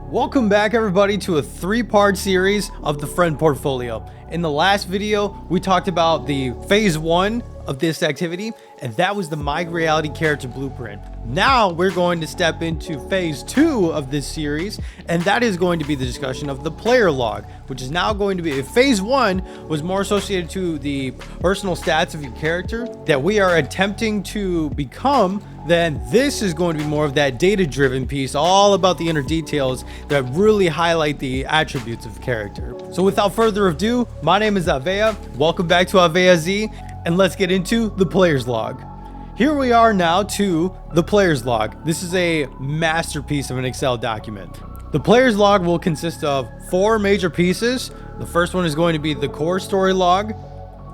Welcome back everybody to a three-part series of the friend portfolio. In the last video, we talked about the phase one of this activity, and that was the My Reality character blueprint. Now we're going to step into phase two of this series, and that is going to be the discussion of the player log, which is now going to be, if phase one was more associated to the personal stats of your character that we are attempting to become, then this is going to be more of that data-driven piece, all about the inner details that really highlight the attributes of character. So without further ado, my name is Aveya. Welcome back to AveyaZ, and let's get into the player's log. Here we are now to the player's log. This is a masterpiece of an Excel document. The player's log will consist of four major pieces. The first one is going to be the core story log,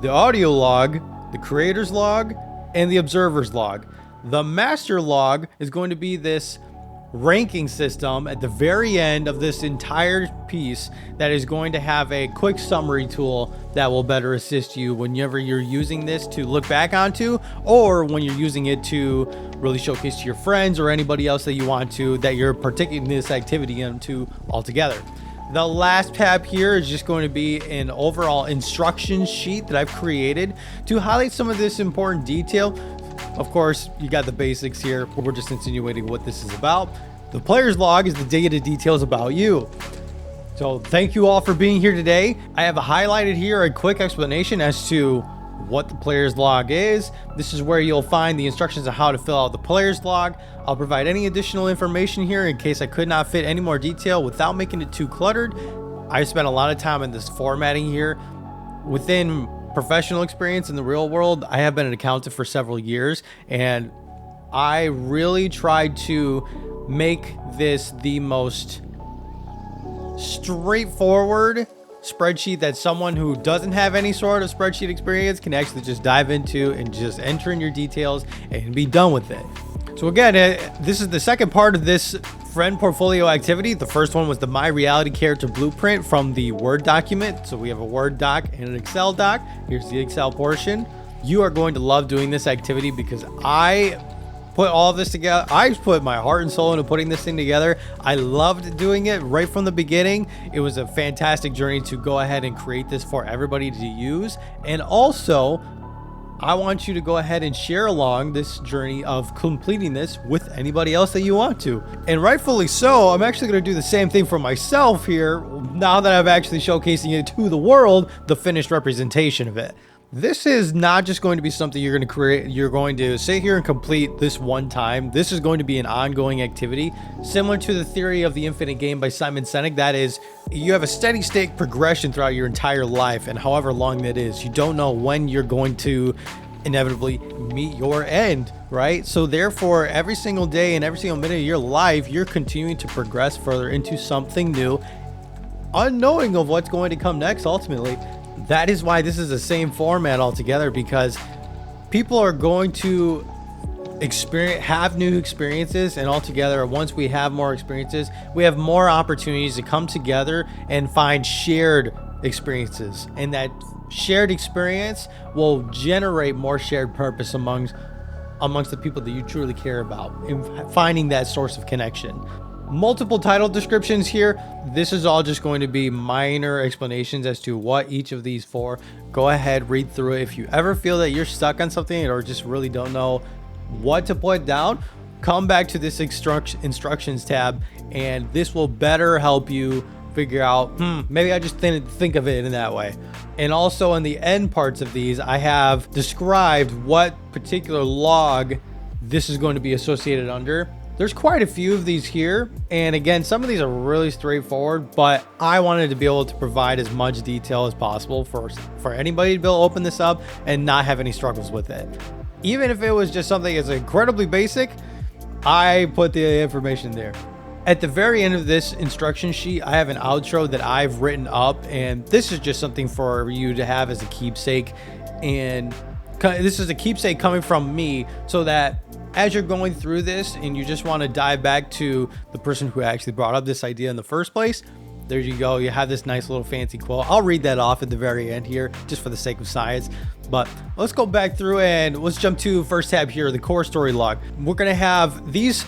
the audio log, the creator's log, and the observer's log. The master log is going to be this ranking system at the very end of this entire piece that is going to have a quick summary tool that will better assist you whenever you're using this to look back onto, or when you're using it to really showcase to your friends or anybody else that you want to, that you're partaking in this activity into altogether. The last tab here is just going to be an overall instruction sheet that I've created to highlight some of this important detail. Of course, you got the basics here, but we're just insinuating what this is about. The player's log is the data details about you. So thank you all for being here today. I have highlighted here a quick explanation as to what the player's log is. This is where you'll find the instructions on how to fill out the player's log. I'll provide any additional information here in case I could not fit any more detail without making it too cluttered. I spent a lot of time in this formatting here. Within professional experience in the real world, I have been an accountant for several years, and I really tried to make this the most straightforward spreadsheet that someone who doesn't have any sort of spreadsheet experience can actually just dive into and just enter in your details and be done with it. So again, this is the second part of this friend portfolio activity. The first one was the My Reality character blueprint from the Word document. So we have a Word doc and an Excel doc. Here's the Excel portion. You are going to love doing this activity because I put all of this together. I put my heart and soul into putting this thing together. I loved doing it right from the beginning. It was a fantastic journey to go ahead and create this for everybody to use. And also, I want you to go ahead and share along this journey of completing this with anybody else that you want to. And rightfully so, I'm actually going to do the same thing for myself here now that I'm actually showcasing it to the world, the finished representation of it. This is not just going to be something you're going to create. You're going to sit here and complete this one time. This is going to be an ongoing activity, similar to the theory of the infinite game by Simon Sinek. That is, you have a steady state progression throughout your entire life, and however long that is, you don't know when you're going to inevitably meet your end, right? So therefore, every single day and every single minute of your life, you're continuing to progress further into something new, unknowing of what's going to come next ultimately. That is why this is the same format altogether, because people are going to have new experiences, and altogether, once we have more experiences, we have more opportunities to come together and find shared experiences, and that shared experience will generate more shared purpose amongst the people that you truly care about, in finding that source of connection. Multiple title descriptions here. This is all just going to be minor explanations as to what each of these for. Go ahead, read through it. If you ever feel that you're stuck on something or just really don't know what to put down, come back to this instructions tab, and this will better help you figure out, maybe I just didn't think of it in that way. And also in the end parts of these, I have described what particular log this is going to be associated under. There's quite a few of these here, and again, some of these are really straightforward, but I wanted to be able to provide as much detail as possible for anybody to be able to open this up and not have any struggles with it. Even if it was just something that's incredibly basic, I put the information there. At the very end of this instruction sheet, I have an outro that I've written up, and this is just something for you to have as a keepsake. And this is a keepsake coming from me, so that as you're going through this and you just want to dive back to the person who actually brought up this idea in the first place, there you go. You have this nice little fancy quote. I'll read that off at the very end here just for the sake of science. But let's go back through and let's jump to first tab here, the core story log. We're going to have these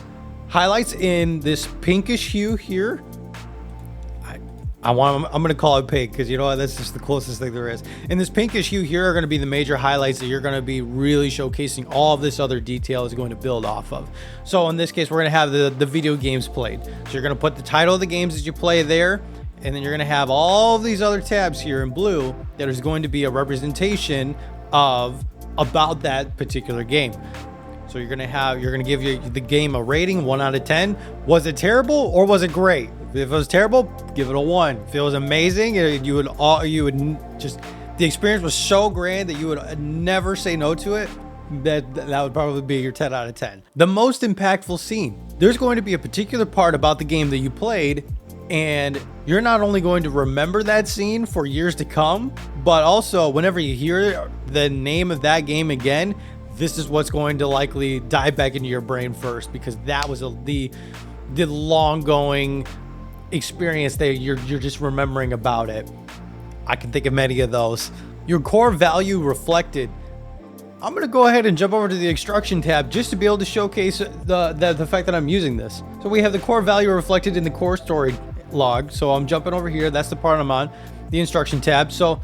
highlights in this pinkish hue here. I'm going to call it pink because you know what, that's just the closest thing there is. And this pinkish hue here are going to be the major highlights that you're going to be really showcasing all of this other detail is going to build off of. So in this case, we're going to have the video games played. So you're going to put the title of the games that you play there, and then you're going to have all these other tabs here in blue that is going to be a representation of about that particular game. So you're going to give the game a rating 1 out of 10. Was it terrible or was it great? If it was terrible, give it a 1. If it was amazing, you would just, the experience was so grand that you would never say no to it. That would probably be your 10 out of 10. The most impactful scene. There's going to be a particular part about the game that you played, and you're not only going to remember that scene for years to come, but also whenever you hear the name of that game again, this is what's going to likely dive back into your brain first, because that was the long going experience that you're just remembering about it. I can think of many of those. Your core value reflected. I'm going to go ahead and jump over to the instruction tab just to be able to showcase the fact that I'm using this. So we have the core value reflected in the core story log. So I'm jumping over here. That's the part I'm on, the instruction tab. So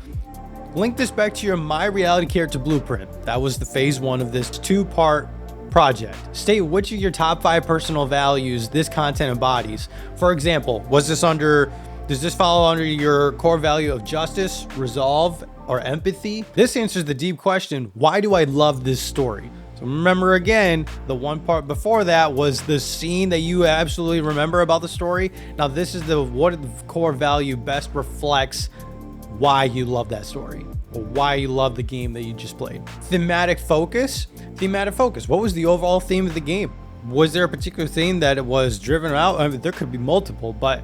link this back to your My Reality Character Blueprint. That was the phase 1 of this 2-part project. State which of your top 5 personal values this content embodies. For example, does this fall under your core value of justice, resolve, or empathy? This answers the deep question, why do I love this story? So remember again, the one part before that was the scene that you absolutely remember about the story. Now this is what the core value best reflects why you love that story, or why you love the game that you just played. Thematic focus. What was the overall theme of the game? Was there a particular theme that it was driven out? I mean, there could be multiple, but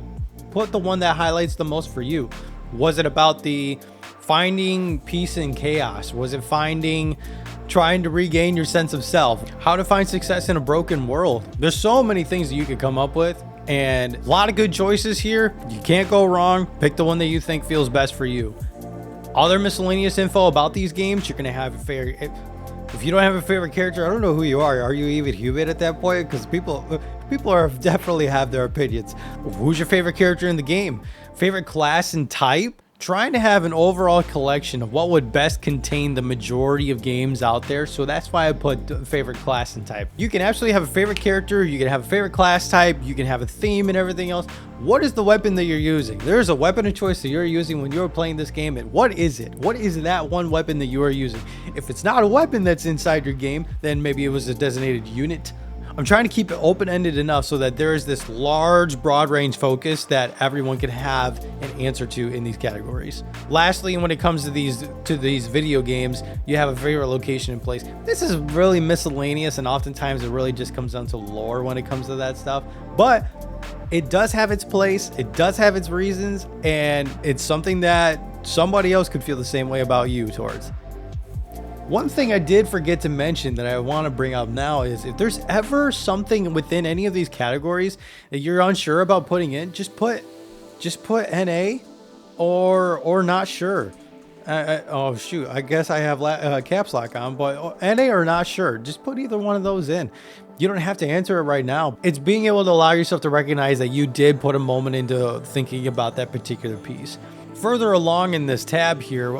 put the one that highlights the most for you. Was it about the finding peace in chaos? Was it trying to regain your sense of self? How to find success in a broken world? There's so many things that you could come up with, and a lot of good choices here. You can't go wrong. Pick the one that you think feels best for you. Other miscellaneous info about these games, you're gonna have a favorite. If you don't have a favorite character, I don't know who you are. Are you even human at that point? Because people are definitely have their opinions. Who's your favorite character in the game? Favorite class and type? Trying to have an overall collection of what would best contain the majority of games out there. So that's why I put favorite class and type. You can absolutely have a favorite character. You can have a favorite class type. You can have a theme and everything else. What is the weapon that you're using? There's a weapon of choice that you're using when you're playing this game. And what is it? What is that one weapon that you are using? If it's not a weapon that's inside your game, then maybe it was a designated unit. I'm trying to keep it open-ended enough so that there is this large, broad range focus that everyone can have an answer to in these categories. Lastly, when it comes to these video games, you have a favorite location in place. This is really miscellaneous, and oftentimes it really just comes down to lore when it comes to that stuff. But it does have its place, it does have its reasons, and it's something that somebody else could feel the same way about you towards. One thing I did forget to mention that I want to bring up now is if there's ever something within any of these categories that you're unsure about putting in, just put NA or not sure. Oh shoot, I guess I have caps lock on, but NA or not sure. Just put either one of those in. You don't have to answer it right now. It's being able to allow yourself to recognize that you did put a moment into thinking about that particular piece. Further along in this tab here,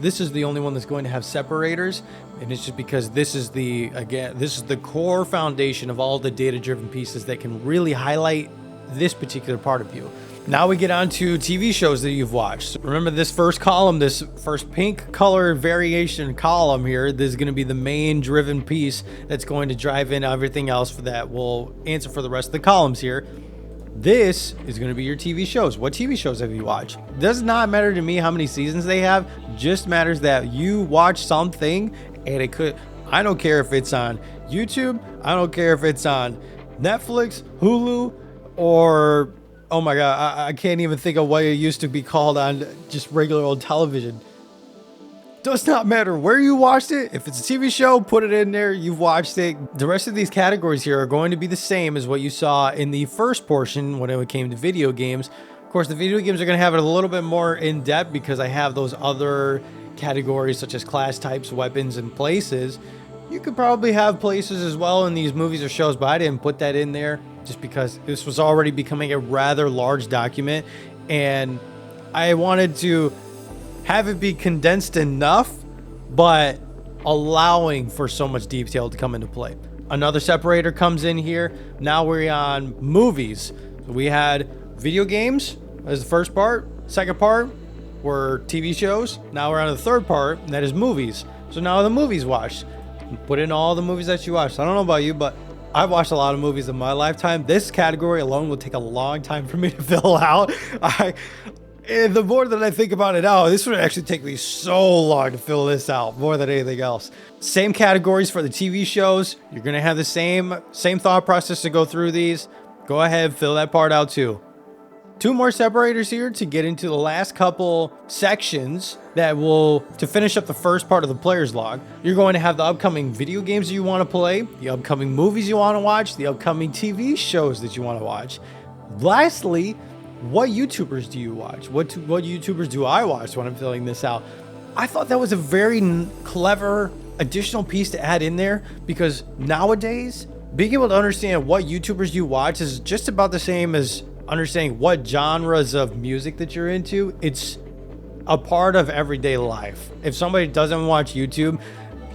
this is the only one that's going to have separators, and it's just because this is the core foundation of all the data-driven pieces that can really highlight this particular part of you. Now we get on to TV shows that you've watched. Remember this first column, this first pink color variation column here, this is going to be the main driven piece that's going to drive in everything else for that will answer for the rest of the columns here. This is going to be your TV shows. What TV shows have you watched? Does not matter to me how many seasons they have, just matters that you watch something, and I don't care if it's on YouTube, I don't care if it's on Netflix, Hulu, or oh my god, I can't even think of what it used to be called on just regular old television. Does not matter where you watched it. If it's a TV show, put it in there. You've watched it. The rest of these categories here are going to be the same as what you saw in the first portion when it came to video games. Of course, the video games are going to have it a little bit more in depth because I have those other categories such as class types, weapons, and places. You could probably have places as well in these movies or shows, but I didn't put that in there just because this was already becoming a rather large document. and I wanted to have it be condensed enough, but allowing for so much detail to come into play. Another separator comes in here. Now we're on movies. We had video games as the first part. Second part were TV shows. Now we're on the third part, and that is movies. So now the movies watched. Put in all the movies that you watched. I don't know about you, but I've watched a lot of movies in my lifetime. This category alone will take a long time for me to fill out. And the more that I think about it now, this would actually take me so long to fill this out, more than anything else. Same categories for the TV shows. You're going to have the same thought process to go through these. Go ahead, fill that part out too. 2 more separators here to get into the last couple sections to finish up the first part of the player's log. You're going to have the upcoming video games you want to play, the upcoming movies you want to watch, the upcoming TV shows that you want to watch. Lastly, what YouTubers do you watch? What YouTubers do I watch when I'm filling this out? I thought that was a very clever additional piece to add in there, because nowadays, being able to understand what YouTubers you watch is just about the same as understanding what genres of music that you're into. It's a part of everyday life. If somebody doesn't watch YouTube,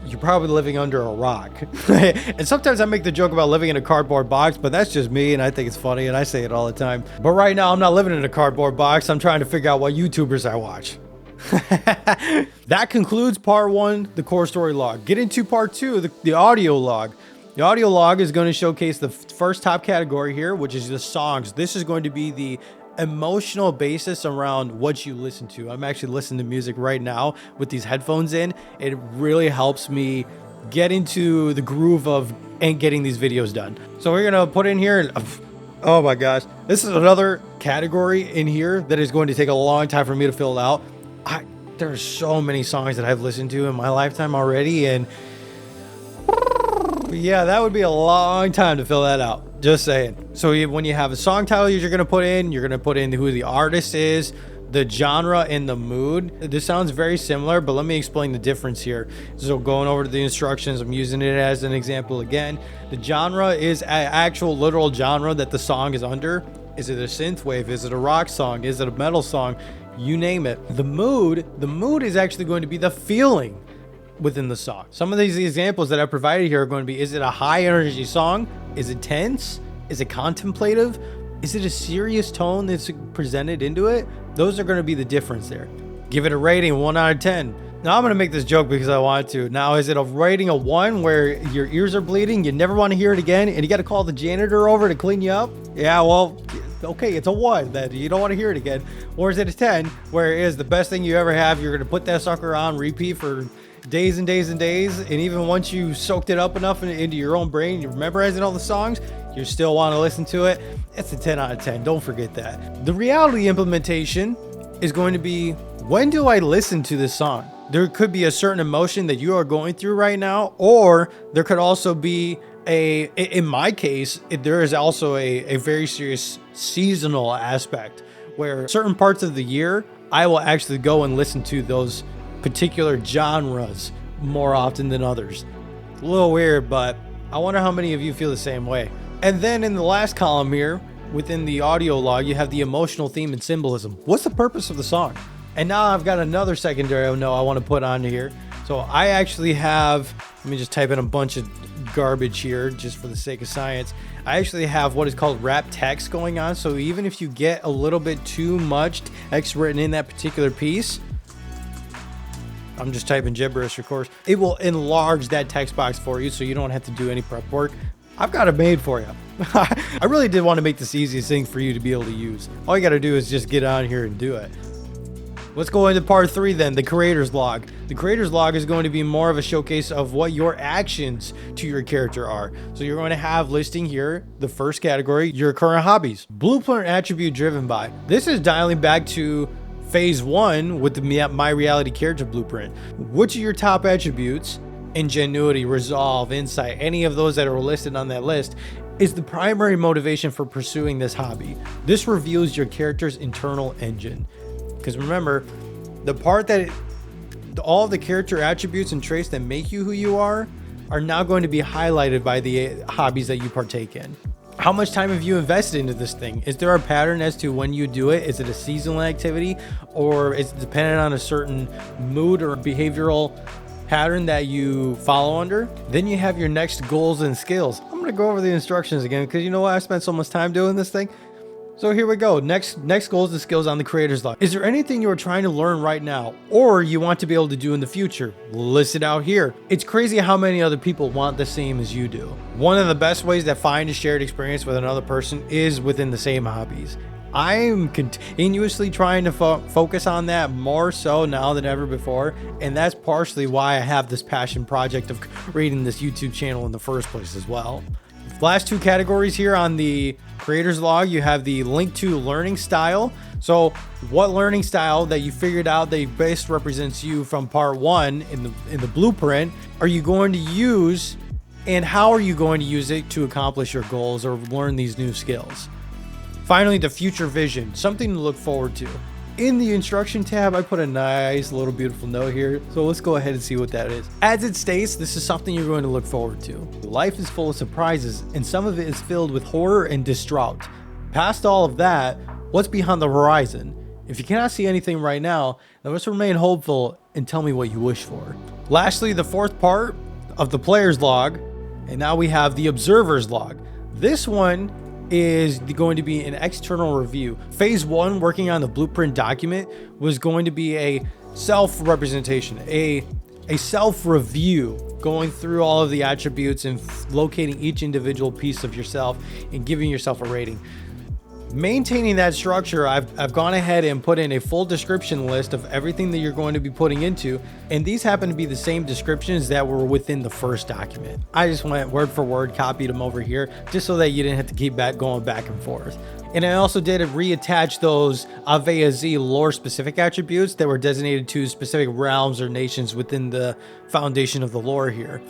you're probably living under a rock. And sometimes I make the joke about living in a cardboard box, but that's just me, and I think it's funny, and I say it all the time. But right now, I'm not living in a cardboard box. I'm trying to figure out what YouTubers I watch. That concludes part 1, the core story log. Get into part 2, the audio log. The audio log is going to showcase the first top category here, which is the songs. This is going to be the emotional basis around what you listen to. I'm actually listening to music right now with these headphones in. It really helps me get into the groove and getting these videos done. So we're gonna put in here, oh my gosh, this is another category in here that is going to take a long time for me to fill out. There's so many songs that I've listened to in my lifetime already, and yeah, that would be a long time to fill that out. Just saying. So when you have a song title you're going to put in who the artist is, the genre, and the mood. This sounds very similar, but let me explain the difference here. So going over to the instructions, I'm using it as an example again. The genre is an actual literal genre that the song is under. Is it a synthwave? Is it a rock song? Is it a metal song? You name it. The mood is actually going to be the feeling within the song. Some of these examples that I provided here are going to be, is it a high energy song? Is it tense? Is it contemplative? Is it a serious tone that's presented into it? Those are going to be the difference there. Give it a rating 1 out of 10. Now I'm going to make this joke because I want to. Now, is it a rating of 1 where your ears are bleeding, you never want to hear it again, and you got to call the janitor over to clean you up? Yeah, well, okay, it's a 1 that you don't want to hear it again. Or is it a 10 where it is the best thing you ever have? You're going to put that sucker on repeat for days and days and days, and even once you soaked it up enough into your own brain, you're memorizing all the songs, you still want to listen to it. It's a 10 out of 10. Don't forget that. The reality implementation is going to be, when do I listen to this song? There could be a certain emotion that you are going through right now, or there could also be in my case, there is also a very serious seasonal aspect where certain parts of the year, I will actually go and listen to those particular genres more often than others. It's a little weird, but I wonder how many of you feel the same way. And then in the last column here, within the audio log, you have the emotional theme and symbolism. What's the purpose of the song? And now I've got another secondary note I want to put on here. So I actually have, let me just type in a bunch of garbage here just for the sake of science. I actually have what is called wrap text going on. So even if you get a little bit too much text written in that particular piece, I'm just typing gibberish, of course, it will enlarge that text box for you so you don't have to do any prep work. I've got it made for you. I really did want to make this the easiest thing for you to be able to use. All you got to do is just get on here and do it. Let's go into part 3 then, the creator's log. The creator's log is going to be more of a showcase of what your actions to your character are. So you're going to have listing here, the first category, your current hobbies. Blueprint attribute driven by. This is dialing back to phase 1 with the My Reality Character Blueprint. Which of your top attributes, ingenuity, resolve, insight, any of those that are listed on that list, is the primary motivation for pursuing this hobby? This reveals your character's internal engine. Because remember, the part that all the character attributes and traits that make you who you are now going to be highlighted by the hobbies that you partake in. How much time have you invested into this thing? Is there a pattern as to when you do it? Is it a seasonal activity, or is it dependent on a certain mood or behavioral pattern that you follow under? Then you have your next goals and skills. I'm going to go over the instructions again because you know what? I spent so much time doing this thing. So here we go. Next goals and skills on the creator's log. Is there anything you are trying to learn right now or you want to be able to do in the future? List it out here. It's crazy how many other people want the same as you do. One of the best ways to find a shared experience with another person is within the same hobbies. I'm continuously trying to focus on that more so now than ever before. And that's partially why I have this passion project of creating this YouTube channel in the first place as well. Last two categories here on the creator's log, you have the link to learning style. So what learning style that you figured out that best represents you from part one in the blueprint are you going to use, and how are you going to use it to accomplish your goals or learn these new skills? Finally, the future vision, something to look forward to. In the instruction tab, I put a nice little beautiful note here. So let's go ahead and see what that is. As it states, this is something you're going to look forward to. Life is full of surprises, and some of it is filled with horror and distraught. Past all of that, what's behind the horizon? If you cannot see anything right now, then let's remain hopeful and tell me what you wish for. Lastly, the fourth part of the player's log, and now we have the observer's log. This one is going to be an external review. Phase one, working on the blueprint document, was going to be a self-representation, a self-review, going through all of the attributes and locating each individual piece of yourself and giving yourself a rating. Maintaining that structure, I've gone ahead and put in a full description list of everything that you're going to be putting into, and these happen to be the same descriptions that were within the first document. I just went word for word, copied them over here, just so that you didn't have to keep going back and forth. And I also did reattach those AveyaZ lore specific attributes that were designated to specific realms or nations within the foundation of the lore here.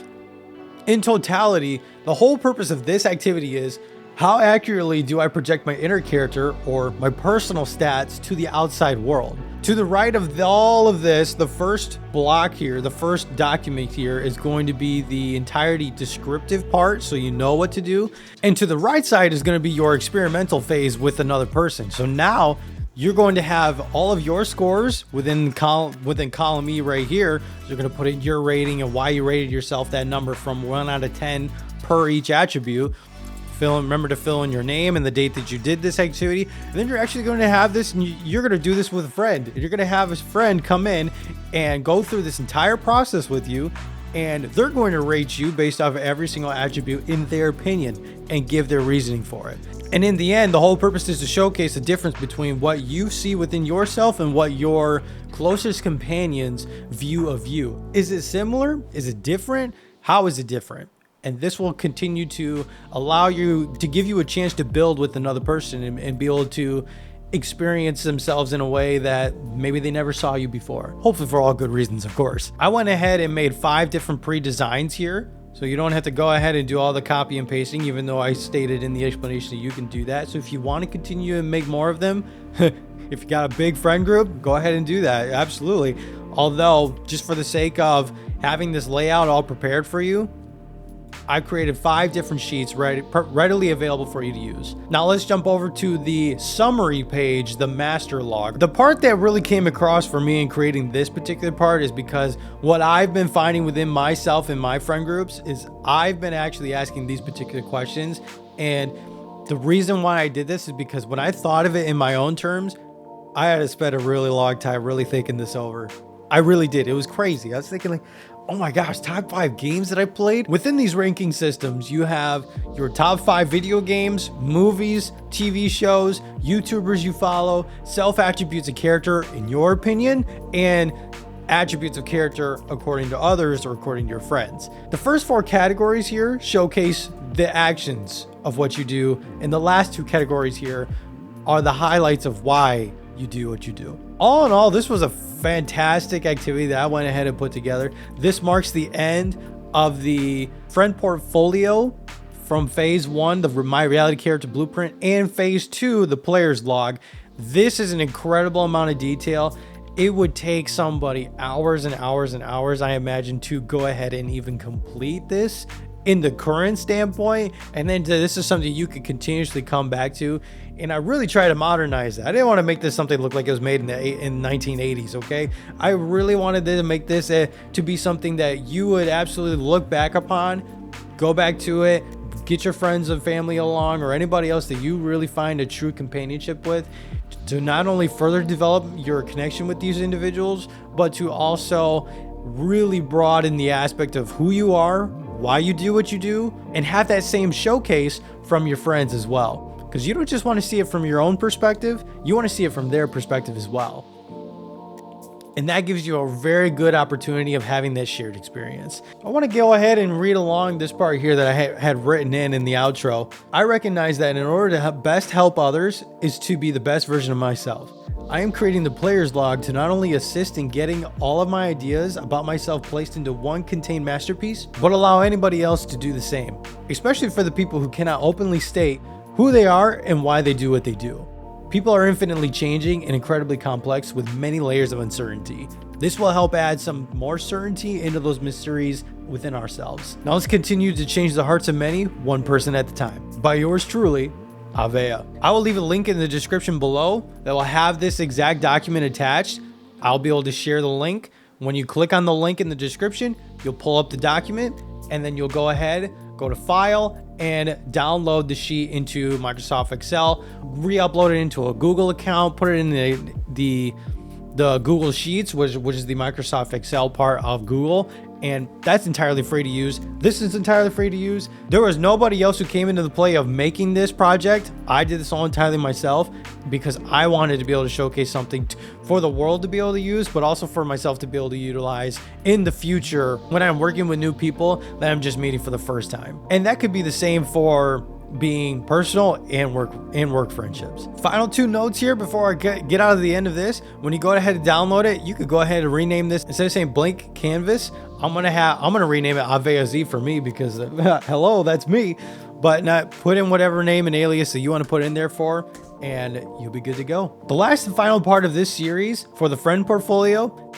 In totality, the whole purpose of this activity is, how accurately do I project my inner character or my personal stats to the outside world? To the right of all of this, the first block here, the first document here is going to be the entirety descriptive part, so you know what to do. And to the right side is going to be your experimental phase with another person. So now you're going to have all of your scores within column E right here. So you're going to put in your rating and why you rated yourself that number from 1 out of 10 per each attribute. Remember to fill in your name and the date that you did this activity. And then you're actually going to have this, and you're going to do this with a friend. You're going to have a friend come in and go through this entire process with you, and they're going to rate you based off of every single attribute in their opinion and give their reasoning for it. And in the end, the whole purpose is to showcase the difference between what you see within yourself and what your closest companions view of you. Is it similar? Is it different? How is it different? And this will continue to allow you to give you a chance to build with another person and be able to experience themselves in a way that maybe they never saw you before. Hopefully for all good reasons, of course. I went ahead and made 5 different pre-designs here. So you don't have to go ahead and do all the copy and pasting, even though I stated in the explanation that you can do that. So if you want to continue and make more of them, if you got a big friend group, go ahead and do that. Absolutely. Although, just for the sake of having this layout all prepared for you, I created 5 different sheets readily available for you to use. Now let's jump over to the summary page, the master log. The part that really came across for me in creating this particular part is because what I've been finding within myself and my friend groups is I've been actually asking these particular questions. And the reason why I did this is because when I thought of it in my own terms, I had to spend a really long time really thinking this over. I really did. It was crazy. I was thinking like, oh my gosh, top 5 games that I played. Within these ranking systems, you have your top 5 video games, movies, TV shows, YouTubers you follow, self-attributes of character in your opinion, and attributes of character according to others or according to your friends. The first 4 categories here showcase the actions of what you do, and the last 2 categories here are the highlights of why you do what you do. All in all, this was a fantastic activity that I went ahead and put together. This marks the end of the friend portfolio from phase 1, the My Reality Character Blueprint, and phase 2, the player's log. This is an incredible amount of detail. It would take somebody hours and hours and hours, I imagine, to go ahead and even complete this. in the current standpoint, and then this is something you could continuously come back to. And I really try to modernize that. I didn't want to make this something look like it was made in the 1980s, okay? I really wanted to make this to be something that you would absolutely look back upon, go back to it, get your friends and family along, or anybody else that you really find a true companionship with, to not only further develop your connection with these individuals, but to also really broaden the aspect of who you are, why you do what you do, and have that same showcase from your friends as well. Because you don't just want to see it from your own perspective, you want to see it from their perspective as well. And that gives you a very good opportunity of having that shared experience. I want to go ahead and read along this part here that I had written in the outro. I recognize that in order to best help others is to be the best version of myself. I am creating the player's log to not only assist in getting all of my ideas about myself placed into one contained masterpiece, but allow anybody else to do the same, especially for the people who cannot openly state who they are and why they do what they do. People are infinitely changing and incredibly complex with many layers of uncertainty. This will help add some more certainty into those mysteries within ourselves. Now let's continue to change the hearts of many, one person at a time. By yours truly, Aveya. I will leave a link in the description below that will have this exact document attached. I'll be able to share the link. When you click on the link in the description, you'll pull up the document, and then you'll go ahead, go to File, and download the sheet into Microsoft Excel, re-upload it into a Google account, put it in the Google Sheets, which is the Microsoft Excel part of Google, and that's entirely free to use. This is entirely free to use. There was nobody else who came into the play of making this project. I did this all entirely myself because I wanted to be able to showcase something for the world to be able to use, but also for myself to be able to utilize in the future when I'm working with new people that I'm just meeting for the first time. And that could be the same for being personal and work friendships. Final two notes here before I get out of the end of this. When you go ahead and download it, you could go ahead and rename this. Instead of saying blank canvas, I'm gonna rename it AveyaZ for me, because hello, that's me. But not put in whatever name and alias that you want to put in there for, and you'll be good to go. The last and final part of this series for the friend portfolio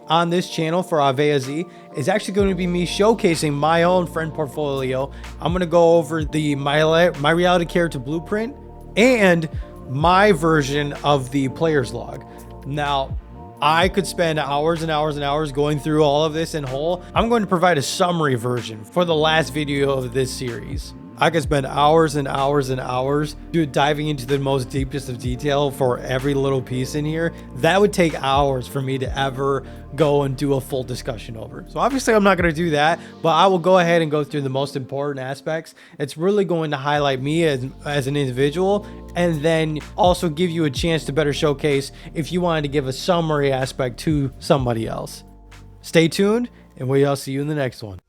on this channel for AveyaZ is actually going to be me showcasing my own friend portfolio. I'm going to go over the my reality character blueprint and my version of the player's log. Now, I could spend hours and hours and hours going through all of this in whole. I'm going to provide a summary version for the last video of this series. I could spend hours and hours and hours diving into the most deepest of detail for every little piece in here. That would take hours for me to ever go and do a full discussion over. So obviously I'm not going to do that, but I will go ahead and go through the most important aspects. It's really going to highlight me as an individual, and then also give you a chance to better showcase if you wanted to give a summary aspect to somebody else. Stay tuned, and we'll see you in the next one.